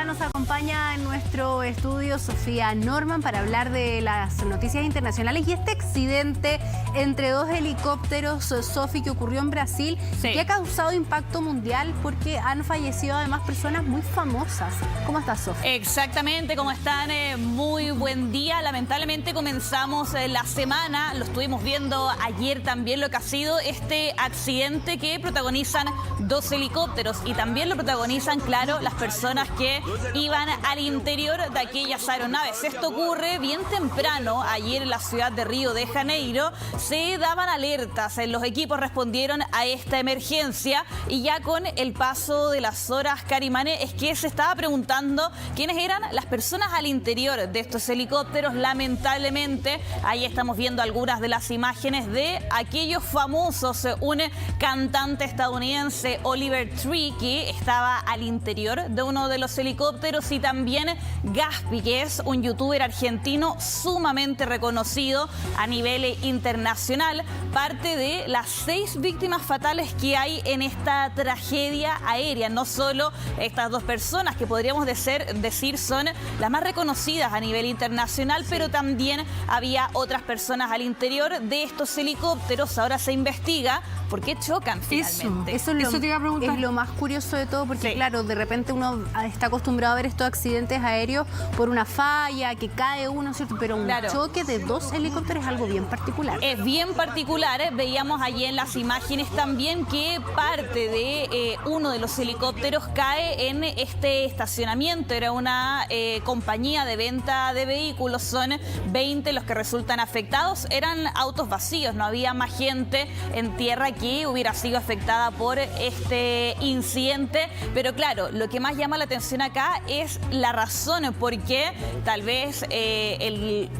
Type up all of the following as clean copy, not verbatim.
ya nos acompaña en nuestro estudio Sofía Norman para hablar de las noticias internacionales y este accidente entre dos helicópteros, Sofi, que ocurrió en Brasil, que ha causado impacto mundial porque han fallecido además personas muy famosas. ¿Cómo estás, Sofi? Exactamente, ¿cómo están? Muy buen día. Lamentablemente comenzamos la semana, lo estuvimos viendo ayer también, lo que ha sido este accidente que protagonizan dos helicópteros y también lo protagonizan, claro, las personas que iban al interior de aquellas aeronaves. Esto ocurre bien temprano, ayer en la ciudad de Río de Janeiro. Se daban alertas, los equipos respondieron a esta emergencia y ya con el paso de las horas, Carimane, es que se estaba preguntando quiénes eran las personas al interior de estos helicópteros. Lamentablemente, ahí estamos viendo algunas de las imágenes de aquellos famosos, un cantante estadounidense, Oliver Tree, que estaba al interior de uno de los helicópteros, y también Gaspi, que es un youtuber argentino sumamente reconocido a nivel internacional, parte de las 6 víctimas fatales que hay en esta tragedia aérea. No solo estas dos personas, que podríamos decir son las más reconocidas a nivel internacional, pero también había otras personas al interior de estos helicópteros. Ahora se investiga por qué chocan finalmente. Eso te iba a preguntar. Es lo más curioso de todo, porque claro, de repente uno está acostumbrado a ver estos accidentes aéreos por una falla, que cae uno, ¿cierto? Pero un choque de dos helicópteros es algo bien particular. Es bien particular, veíamos allí en las imágenes también que parte de uno de los helicópteros cae en este estacionamiento. Era una compañía de venta de vehículos, son 20 los que resultan afectados. Eran autos vacíos, no había más gente en tierra que hubiera sido afectada por este incidente. Pero claro, lo que más llama la atención acá es la razón por qué tal vez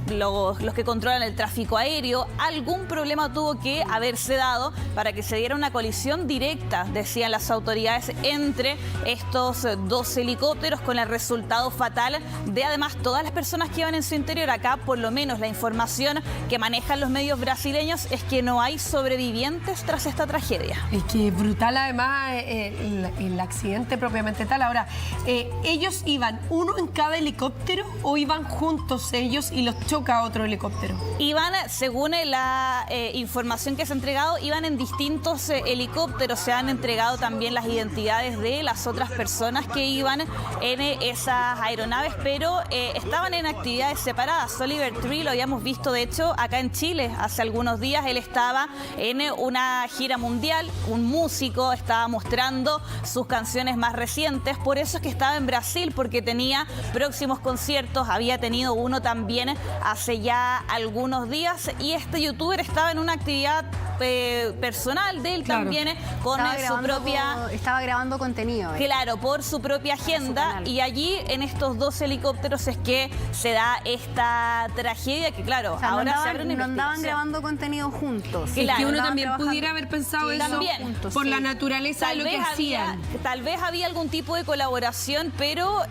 los que controlan el tráfico aéreo, algún problema tuvo que haberse dado para que se diera una colisión directa, decían las autoridades, entre estos dos helicópteros, con el resultado fatal de además todas las personas que iban en su interior. Acá, por lo menos, la información que manejan los medios brasileños es que no hay sobrevivientes tras esta tragedia. Es que brutal además el accidente propiamente tal. Ahora, ¿ellos iban uno en cada helicóptero o iban juntos ellos y los choca otro helicóptero? Iban, según la información que se ha entregado, iban en distintos helicópteros. Se han entregado también las identidades de las otras personas que iban en esas aeronaves, pero estaban en actividades separadas. Oliver Tree lo habíamos visto, de hecho, acá en Chile hace algunos días. Él estaba en una gira mundial, un músico, estaba mostrando sus canciones más recientes. Por eso es que estaba en Brasil, porque tenía próximos conciertos. Había tenido uno también hace ya algunos días, y este youtuber estaba en una actividad personal de él también, con su propia... Estaba grabando contenido. Claro, por su propia agenda, y allí en estos dos helicópteros es que se da esta tragedia, que claro, ahora se abre una investigación. No andaban grabando contenido juntos. Claro, es que uno también pudiera haber pensado eso también, por la naturaleza de lo que hacían. Tal vez había algún tipo de colaboración, pero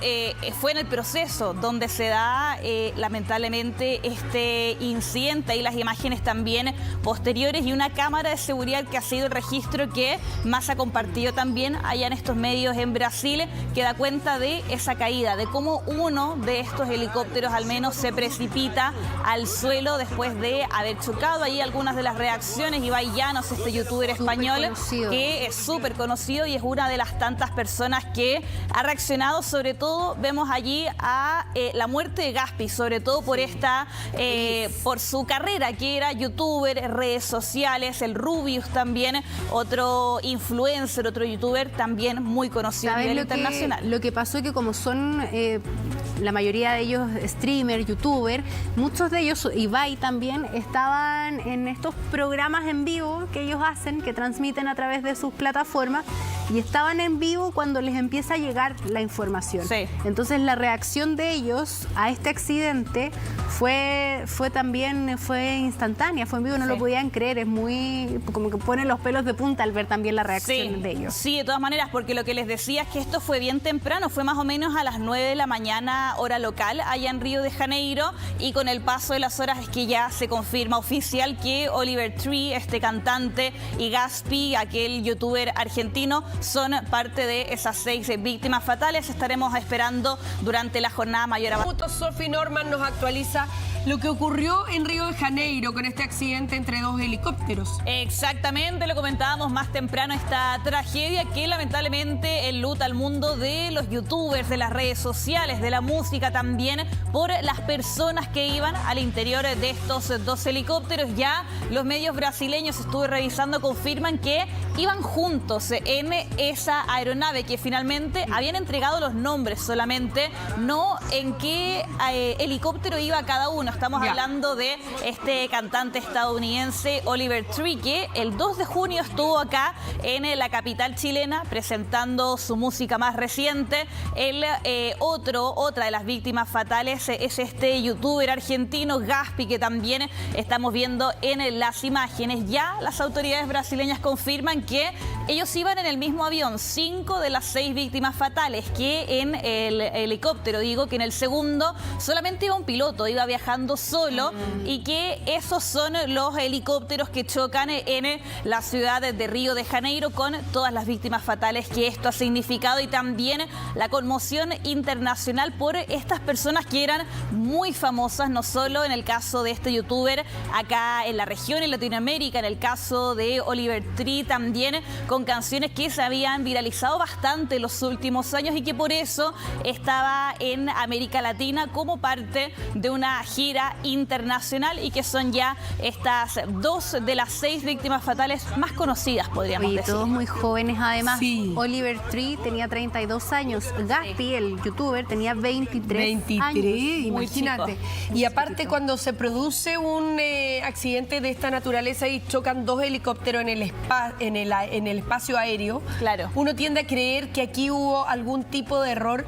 fue en el proceso donde se da lamentablemente este incidente, y las imágenes también posteriores, y una cámara de seguridad que ha sido el registro que más ha compartido también allá en estos medios en Brasil, que da cuenta de esa caída, de cómo uno de estos helicópteros al menos se precipita al suelo después de haber chocado. Ahí algunas de las reacciones. Ibai Llanos, este youtuber español, que es súper conocido y es una de las tantas personas que ha reaccionado. Sobre todo vemos allí a la muerte de Gaspi, sobre todo por por su carrera, que era youtuber, redes sociales. El Rubius también, otro influencer, otro youtuber también muy conocido a nivel internacional. Lo que pasó es que como son la mayoría de ellos streamer, youtuber, muchos de ellos, Ibai también, estaban en estos programas en vivo que ellos hacen, que transmiten a través de sus plataformas, y estaban en vivo cuando les empieza a llegar la información. Entonces la reacción de ellos a este accidente fue instantánea, fue en vivo, no lo podían creer. Es muy, como que pone los pelos de punta al ver también la reacción de ellos. Sí, de todas maneras, porque lo que les decía es que esto fue bien temprano, fue más o menos a las 9 de la mañana, hora local, allá en Río de Janeiro, y con el paso de las horas es que ya se confirma oficial que Oliver Tree, este cantante y Gaspi, aquel youtuber argentino, son parte de esas 6 víctimas fatales. Estaremos esperando durante la jornada mayor avance. Sophie Norman nos actualiza lo que ocurrió en Río de Janeiro con este accidente entre 2 helicópteros. Exactamente, lo comentábamos más temprano, esta tragedia que lamentablemente enluta al mundo de los youtubers, de las redes sociales, de la música también, por las personas que iban al interior de estos 2 helicópteros. Ya los medios brasileños, estuve revisando, confirman que iban juntos en esa aeronave, que finalmente habían entregado los nombres solamente, no en qué helicóptero iba cada uno. Estamos hablando de este cantante estadounidense Oliver Tree, que el 2 de junio estuvo acá en la capital chilena presentando su música más reciente. Otra de las víctimas fatales es este youtuber argentino Gaspi, que también estamos viendo en las imágenes. Ya las autoridades brasileñas confirman que ellos iban en el mismo avión, 5 de las 6 víctimas fatales, que en el helicóptero, digo, que en el segundo solamente iba un piloto, iba viajando solo, y que esos son los helicópteros que chocan en la ciudad de Río de Janeiro, con todas las víctimas fatales que esto ha significado, y también la conmoción internacional por estas personas que eran muy famosas, no solo en el caso de este youtuber acá en la región, en Latinoamérica, en el caso de Oliver Tree también, con canciones que se habían viralizado bastante en los últimos años y que por eso estaba en América Latina como parte de una gira internacional, y que son ya estas 2 de las 6 víctimas fatales más conocidas, podríamos decir. Todos muy jóvenes además. Sí. Oliver Tree tenía 32 años, Gaspi, el youtuber, tenía 23 años. Imagínate. Y aparte, cuando se produce un accidente de esta naturaleza y chocan 2 helicópteros en el espacio aéreo, claro, uno tiende a creer que aquí hubo algún tipo de error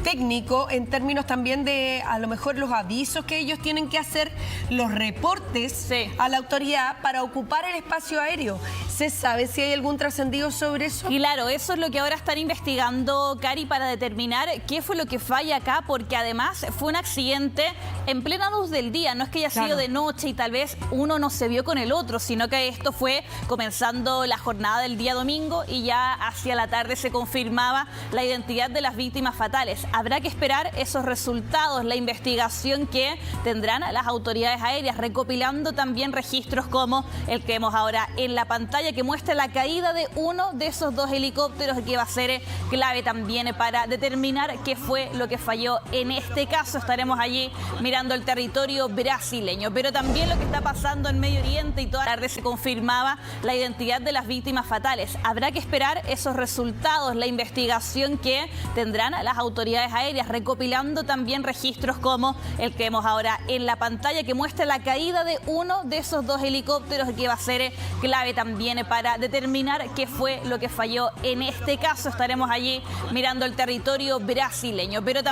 técnico en términos también de a lo mejor los avisos que ellos tienen que hacer, los reportes a la autoridad para ocupar el espacio aéreo. ¿Se sabe si hay algún trascendido sobre eso? Claro, eso es lo que ahora están investigando, Cari, para determinar qué fue lo que falla acá, porque además fue un accidente en plena luz del día. No es que haya sido de noche y tal vez uno no se vio con el otro, sino que esto fue comenzando la jornada del día domingo y ya hacia la tarde se confirmaba la identidad de las víctimas fatales. Habrá que esperar esos resultados, la investigación que tendrán las autoridades aéreas, recopilando también registros como el que vemos ahora en la pantalla, que muestra la caída de uno de esos 2 helicópteros, que va a ser clave también para determinar qué fue lo que falló en este caso. Estaremos allí mirando el territorio brasileño, pero también lo que está pasando en Medio Oriente, y toda la tarde se confirmaba la identidad de las víctimas fatales. Habrá que esperar esos resultados, la investigación que tendrán las autoridades aéreas, recopilando también registros como el que vemos ahora en la pantalla, que muestra la caída de uno de esos 2 helicópteros, que va a ser clave también para determinar qué fue lo que falló en este caso. Estaremos allí mirando el territorio brasileño, pero también